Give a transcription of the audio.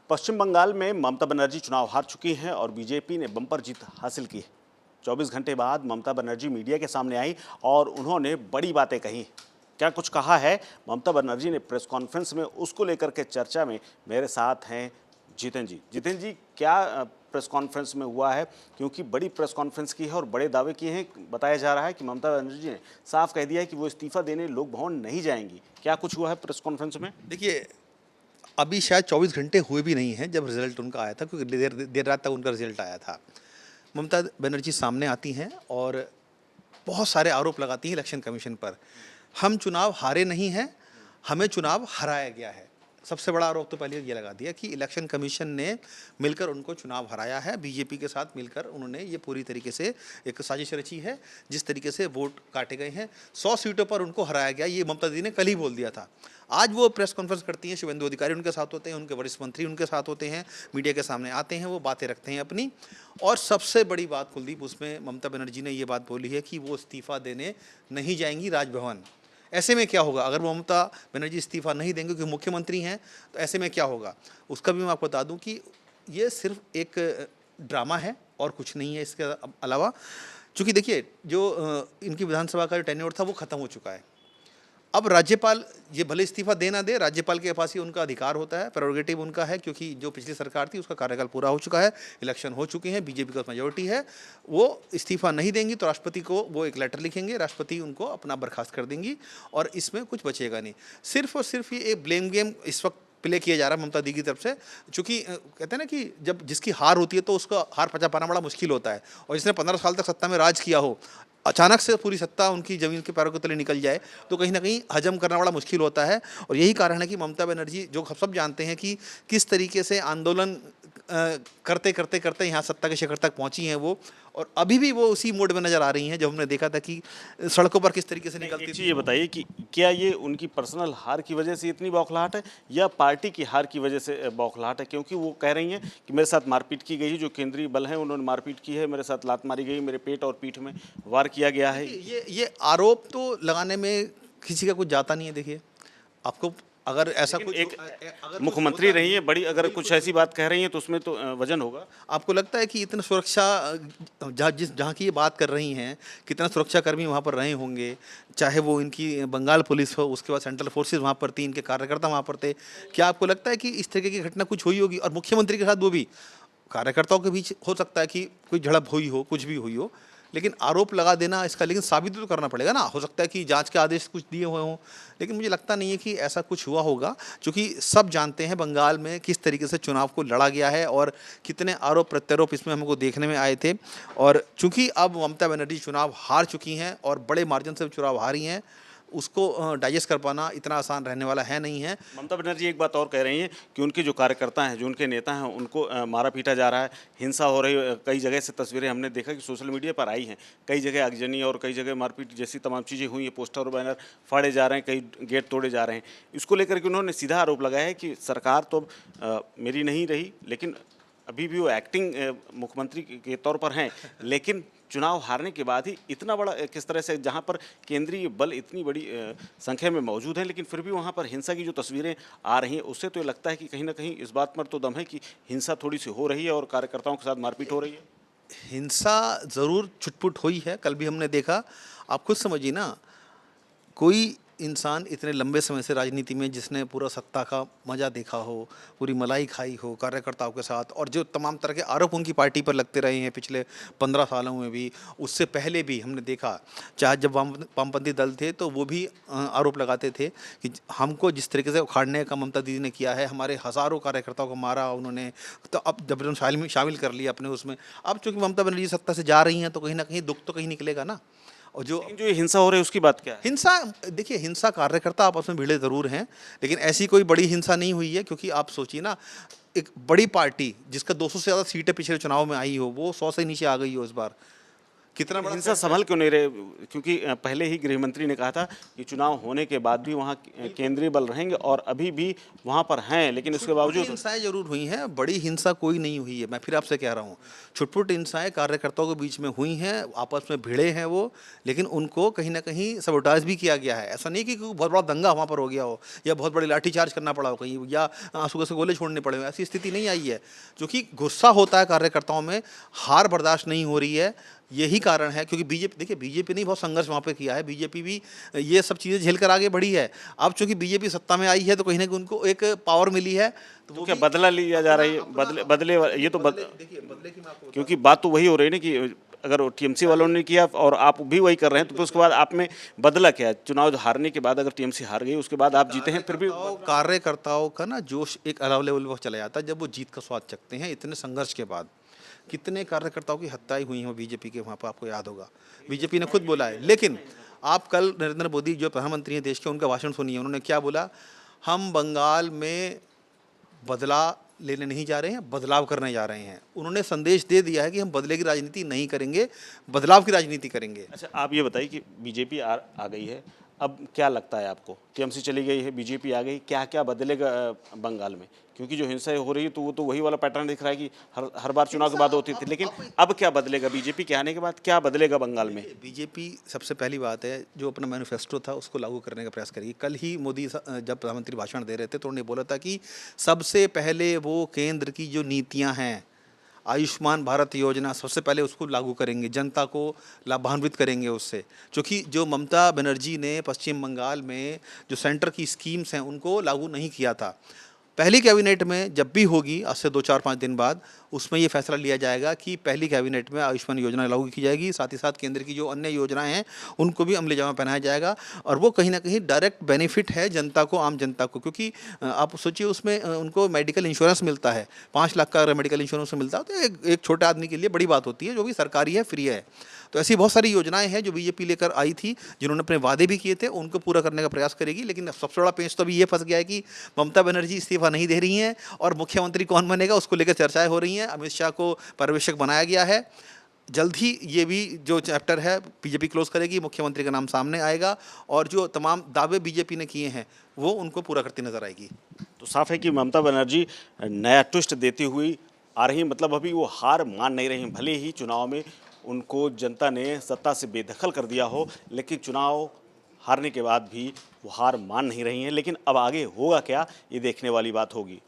पश्चिम बंगाल में ममता बनर्जी चुनाव हार चुकी हैं और बीजेपी ने बम्पर जीत हासिल की है। 24 घंटे बाद ममता बनर्जी मीडिया के सामने आई और उन्होंने बड़ी बातें कही। क्या कुछ कहा है ममता बनर्जी ने प्रेस कॉन्फ्रेंस में, उसको लेकर के चर्चा में मेरे साथ हैं जितेंद्र जी। जितेंद्र जी, क्या प्रेस कॉन्फ्रेंस में हुआ है? क्योंकि बड़ी प्रेस कॉन्फ्रेंस की है और बड़े दावे किए हैं। बताया जा रहा है कि ममता बनर्जी ने साफ कह दिया है कि वो इस्तीफा देने लोक भवन नहीं जाएंगी। क्या कुछ हुआ है प्रेस कॉन्फ्रेंस में? देखिए, अभी शायद 24 घंटे हुए भी नहीं हैं जब रिजल्ट उनका आया था, क्योंकि देर रात तक उनका रिजल्ट आया था। ममता बनर्जी सामने आती हैं और बहुत सारे आरोप लगाती हैं इलेक्शन कमीशन पर। हम चुनाव हारे नहीं हैं, हमें चुनाव हराया गया है। सबसे बड़ा आरोप तो पहले ये लगा दिया कि इलेक्शन कमीशन ने मिलकर उनको चुनाव हराया है। बीजेपी के साथ मिलकर उन्होंने ये पूरी तरीके से एक साजिश रची है। जिस तरीके से वोट काटे गए हैं, 100 सीटों पर उनको हराया गया, ये ममता दीदी ने कल ही बोल दिया था। आज वो प्रेस कॉन्फ्रेंस करती हैं, शुभेंदु अधिकारी उनके साथ होते हैं, उनके वरिष्ठ मंत्री उनके साथ होते हैं, मीडिया के सामने आते हैं, वो बातें रखते हैं अपनी। और सबसे बड़ी बात कुलदीप, उसमें ममता बनर्जी ने ये बात बोली है कि वो इस्तीफा देने नहीं जाएंगी राजभवन। ऐसे में क्या होगा अगर ममता बनर्जी इस्तीफा नहीं देंगे, क्योंकि मुख्यमंत्री हैं, तो ऐसे में क्या होगा उसका भी मैं आपको बता दूं कि ये सिर्फ एक ड्रामा है और कुछ नहीं है इसके अलावा। चूँकि देखिए, जो इनकी विधानसभा का जो टेन्योर था वो ख़त्म हो चुका है। अब राज्यपाल ये भले इस्तीफा दे ना दे, राज्यपाल के पास ही उनका अधिकार होता है, प्रेरोगेटिव उनका है, क्योंकि जो पिछली सरकार थी उसका कार्यकाल पूरा हो चुका है, इलेक्शन हो चुके हैं, बीजेपी का मेजोरिटी है। वो इस्तीफा नहीं देंगी तो राष्ट्रपति को वो एक लेटर लिखेंगे, राष्ट्रपति उनको अपना बर्खास्त कर देंगी और इसमें कुछ बचेगा नहीं। सिर्फ और सिर्फ ये एक ब्लेम गेम इस वक्त प्ले किया जा रहा है ममता दी की तरफ से। चूँकि कहते हैं ना कि जब जिसकी हार होती है तो उसका हार पचा पाना बड़ा मुश्किल होता है, और जिसने 15 साल तक सत्ता में राज किया हो, अचानक से पूरी सत्ता उनकी ज़मीन के पैरों के तले निकल जाए तो कहीं ना कहीं हजम करना बड़ा मुश्किल होता है। और यही कारण है कि ममता बनर्जी, जो सब जानते हैं कि किस तरीके से आंदोलन करते करते करते यहाँ सत्ता के शिखर तक पहुँची हैं वो, और अभी भी वो उसी मोड में नज़र आ रही हैं जो हमने देखा था कि सड़कों पर किस तरीके से निकलती थी। ये बताइए कि क्या ये उनकी पर्सनल हार की वजह से इतनी बौखलाहट है या पार्टी की हार की वजह से बौखलाहट है? क्योंकि वो कह रही हैं कि मेरे साथ मारपीट की गई, जो केंद्रीय बल हैं उन्होंने मारपीट की है, मेरे साथ लात मारी गई, मेरे पेट और पीठ में वार किया गया है। ये आरोप तो लगाने में किसी का कुछ जाता नहीं है। देखिए, आपको अगर ऐसा कुछ एक मुख्यमंत्री रही है बड़ी, अगर कुछ ऐसी बात कह रही हैं तो उसमें तो वजन होगा। आपको लगता है कि इतना सुरक्षा, जहाँ की ये बात कर रही हैं, कितना सुरक्षाकर्मी वहाँ पर रहे होंगे? चाहे वो इनकी बंगाल पुलिस हो, उसके बाद सेंट्रल फोर्सेस वहाँ पर थी, इनके कार्यकर्ता वहाँ पर थे। क्या आपको लगता है कि इस तरीके की घटना कुछ हुई होगी? और मुख्यमंत्री के साथ वो भी कार्यकर्ताओं के बीच हो सकता है कि कोई झड़प हुई हो, कुछ भी हुई हो, लेकिन आरोप लगा देना इसका, लेकिन साबित तो करना पड़ेगा ना। हो सकता है कि जांच के आदेश कुछ दिए हुए हों, लेकिन मुझे लगता नहीं है कि ऐसा कुछ हुआ होगा, क्योंकि सब जानते हैं बंगाल में किस तरीके से चुनाव को लड़ा गया है और कितने आरोप प्रत्यारोप इसमें हमको देखने में आए थे। और चूंकि अब ममता बनर्जी चुनाव हार चुकी हैं और बड़े मार्जिन से चुनाव हारी हैं, उसको डाइजेस्ट कर पाना इतना आसान रहने वाला है नहीं है। ममता बनर्जी एक बात और कह रही हैं कि उनके जो कार्यकर्ता हैं, जो उनके नेता हैं, उनको मारा पीटा जा रहा है, हिंसा हो रही है। कई जगह से तस्वीरें हमने देखा कि सोशल मीडिया पर आई हैं, कई जगह आगजनी और कई जगह मारपीट जैसी तमाम चीज़ें हुई हैं, पोस्टर और बैनर फाड़े जा रहे हैं, कई गेट तोड़े जा रहे हैं। इसको लेकर के उन्होंने सीधा आरोप लगाया है कि सरकार तो मेरी नहीं रही, लेकिन अभी भी वो एक्टिंग मुख्यमंत्री के तौर पर हैं, लेकिन चुनाव हारने के बाद ही इतना बड़ा किस तरह से, जहां पर केंद्रीय बल इतनी बड़ी संख्या में मौजूद हैं, लेकिन फिर भी वहां पर हिंसा की जो तस्वीरें आ रही हैं, उससे तो ये लगता है कि कहीं ना कहीं इस बात पर तो दम है कि हिंसा थोड़ी सी हो रही है और कार्यकर्ताओं के साथ मारपीट हो रही है। हिंसा ज़रूर छुटपुट हुई है, कल भी हमने देखा। आप खुद समझिए ना, कोई इंसान इतने लंबे समय से राजनीति में, जिसने पूरा सत्ता का मज़ा देखा हो, पूरी मलाई खाई हो कार्यकर्ताओं के साथ, और जो तमाम तरह के आरोप उनकी पार्टी पर लगते रहे हैं पिछले 15 सालों में भी, उससे पहले भी हमने देखा, चाहे जब वामपंथी दल थे तो वो भी आरोप लगाते थे कि हमको जिस तरीके से उखाड़ने का ममता दीदी ने किया है, हमारे हज़ारों कार्यकर्ताओं को मारा उन्होंने, तो अब जब उन्होंने शामिल कर लिया अपने उसमें। अब चूँकि ममता बनर्जी सत्ता से जा रही हैं तो कहीं ना कहीं दुख तो कहीं निकलेगा ना। और जो ये हिंसा हो रही है उसकी बात क्या है? हिंसा, देखिए, हिंसा कार्यकर्ता आपस में भिड़े ज़रूर हैं, लेकिन ऐसी कोई बड़ी हिंसा नहीं हुई है। क्योंकि आप सोचिए ना, एक बड़ी पार्टी जिसका 200 से ज़्यादा सीटें पिछले चुनाव में आई हो, वो 100 से नीचे आ गई हो इस बार। कितना बड़ा हिंसा संभल क्यों नहीं रहे? क्योंकि पहले ही गृह मंत्री ने कहा था कि चुनाव होने के बाद भी वहाँ केंद्रीय बल रहेंगे और अभी भी वहाँ पर हैं, लेकिन उसके बावजूद हिंसाएं जरूर हुई हैं, बड़ी हिंसा कोई नहीं हुई है। मैं फिर आपसे कह रहा हूँ, छुटपुट हिंसाएं कार्यकर्ताओं के बीच में हुई हैं, आपस में भिड़े हैं वो, लेकिन उनको कहीं ना कहीं सबोटाज भी किया गया है। ऐसा नहीं कि कोई बहुत बड़ा दंगा वहाँ पर हो गया हो या बहुत बड़ी लाठीचार्ज करना पड़ा हो कहीं, या आंसू से गोले छोड़ने पड़े हो, ऐसी स्थिति नहीं आई है। जो कि गुस्सा होता है कार्यकर्ताओं में, हार बर्दाश्त नहीं हो रही है, यही कारण है। क्योंकि बीजेपी, देखिए बीजेपी ने बहुत संघर्ष वहाँ पे किया है, बीजेपी भी ये सब चीज़ें झेल कर आगे बढ़ी है। अब चूंकि बीजेपी सत्ता में आई है तो कहीं ना कहीं उनको एक पावर मिली है, तो तो वो क्या भी बदला लिया जा रहा है? बदले ये तो देखिए बदले की मैं आपको क्योंकि बात तो वही हो रही है ना कि अगर टीएमसी वालों ने किया और आप भी वही कर रहे हैं, तो फिर उसके बाद आप में बदला क्या है? चुनाव हारने के बाद अगर टीएमसी हार गई, उसके बाद आप जीते हैं, फिर भी कार्यकर्ताओं का ना जोश एक अलग लेवल पर चला जाता है जब वो जीत का स्वाद चखते हैं। इतने संघर्ष के बाद कितने कार्यकर्ताओं की हत्याएं हुई हैं बीजेपी के वहाँ पर, आपको याद होगा, बीजेपी ने खुद बोला है। लेकिन आप कल नरेंद्र मोदी जो प्रधानमंत्री हैं देश के, उनका भाषण सुनिए, उन्होंने क्या बोला? हम बंगाल में बदला लेने नहीं जा रहे हैं, बदलाव करने जा रहे हैं। उन्होंने संदेश दे दिया है कि हम बदले की राजनीति नहीं करेंगे, बदलाव की राजनीति करेंगे। अच्छा, आप ये बताइए कि बीजेपी आ गई है, अब क्या लगता है आपको? टीएमसी चली गई है, बीजेपी आ गई, क्या क्या बदलेगा बंगाल में? क्योंकि जो हिंसा हो रही है तो वो तो वही वाला पैटर्न दिख रहा है कि हर बार चुनाव के बाद होती थी, लेकिन अब क्या बदलेगा? बीजेपी के आने के बाद क्या बदलेगा बंगाल में? बीजेपी सबसे पहली बात है, जो अपना मैनिफेस्टो था उसको लागू करने का प्रयास करेगी। कल ही मोदी जब प्रधानमंत्री भाषण दे रहे थे तो उन्होंने बोला था कि सबसे पहले वो केंद्र की जो नीतियां हैं, आयुष्मान भारत योजना, सबसे पहले उसको लागू करेंगे, जनता को लाभान्वित करेंगे उससे। क्योंकि जो ममता बनर्जी ने पश्चिम बंगाल में जो सेंटर की स्कीम्स हैं उनको लागू नहीं किया था। पहली कैबिनेट में जब भी होगी, आज से 2-4-5 दिन बाद, उसमें ये फैसला लिया जाएगा कि पहली कैबिनेट में आयुष्मान योजना लागू की जाएगी। साथ ही साथ केंद्र की जो अन्य योजनाएं हैं उनको भी अमली जामा पहनाया जाएगा, और वो कहीं ना कहीं डायरेक्ट बेनिफिट है जनता को, आम जनता को। क्योंकि आप सोचिए उसमें उनको मेडिकल इंश्योरेंस मिलता है, 5 लाख का अगर मेडिकल इंश्योरेंस मिलता है तो एक छोटे आदमी के लिए बड़ी बात होती है, जो भी सरकारी है, फ्री है। तो ऐसी बहुत सारी योजनाएं हैं जो बीजेपी लेकर आई थी, जिन्होंने अपने वादे भी किए थे, उनको पूरा करने का प्रयास करेगी। लेकिन सबसे बड़ा पेंच तो अभी ये फंस गया है कि ममता बनर्जी इस्तीफा नहीं दे रही हैं और मुख्यमंत्री कौन बनेगा उसको लेकर चर्चाएं हो रही हैं। अमित शाह को पर्यवेक्षक बनाया गया है। जल्द ही ये भी जो चैप्टर है बीजेपी क्लोज करेगी, मुख्यमंत्री का नाम सामने आएगा, और जो तमाम दावे बीजेपी ने किए हैं वो उनको पूरा करती नजर आएगी। तो साफ है कि ममता बनर्जी नया ट्विस्ट देती हुई आ रही, मतलब अभी वो हार मान नहीं रही। भले ही चुनाव में उनको जनता ने सत्ता से बेदखल कर दिया हो, लेकिन चुनाव हारने के बाद भी वो हार मान नहीं रही हैं। लेकिन अब आगे होगा क्या, ये देखने वाली बात होगी।